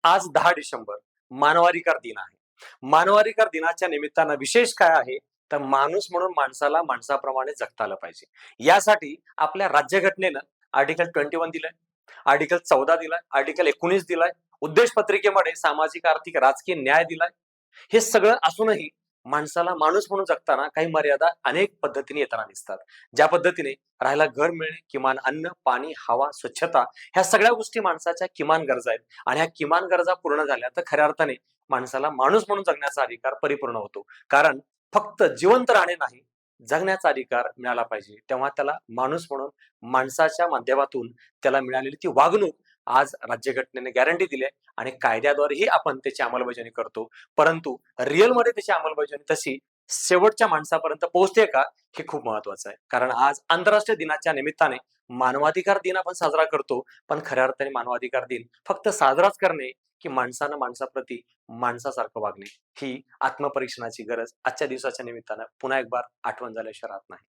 आज 10 डिसेंबर मानवाधिकार दिन आहे. मानवाधिकार दिनाच्या निमित्तानं विशेष काय आहे, तर माणूस म्हणून माणसाला माणसाप्रमाणे जगता आलं पाहिजे. यासाठी आपल्या राज्यघटनेनं आर्टिकल 21 दिलंय, आर्टिकल 14 दिलाय, आर्टिकल 19 दिलाय, उद्देश पत्रिकेमध्ये सामाजिक, आर्थिक, राजकीय न्याय दिलाय. हे सगळं असूनही माणसाला माणूस म्हणून जगताना काही मर्यादा अनेक पद्धतीने येताना दिसतात. ज्या पद्धतीने राहायला घर मिळणे, किमान अन्न, पाणी, हवा, स्वच्छता ह्या सगळ्या गोष्टी माणसाच्या किमान गरजा आहेत आणि ह्या किमान गरजा पूर्ण झाल्या तर खऱ्या अर्थाने माणसाला माणूस म्हणून जगण्याचा अधिकार परिपूर्ण होतो. कारण फक्त जिवंत राहणे नाही, जगण्याचा अधिकार मिळाला पाहिजे. तेव्हा त्याला माणूस म्हणून माणसाच्या माध्यमातून त्याला मिळालेली ती वागणूक आज राज्यघटनेने गॅरंटी दिली आहे आणि कायद्याद्वारेही आपण त्याची अंमलबजावणी करतो. परंतु रिअलमध्ये त्याची अंमलबजावणी तशी शेवटच्या माणसापर्यंत पोहोचते का, हे खूप महत्वाचं आहे. कारण आज आंतरराष्ट्रीय दिनाच्या निमित्ताने मानवाधिकार दिन आपण साजरा करतो, पण खऱ्या अर्थाने मानवाधिकार दिन फक्त साजराच करणे, की माणसानं माणसाप्रती माणसासारखं वागणे, ही आत्मपरीक्षणाची गरज आजच्या दिवसाच्या निमित्तानं पुन्हा एक बार आठवण झाल्याशिवाय राहत नाही.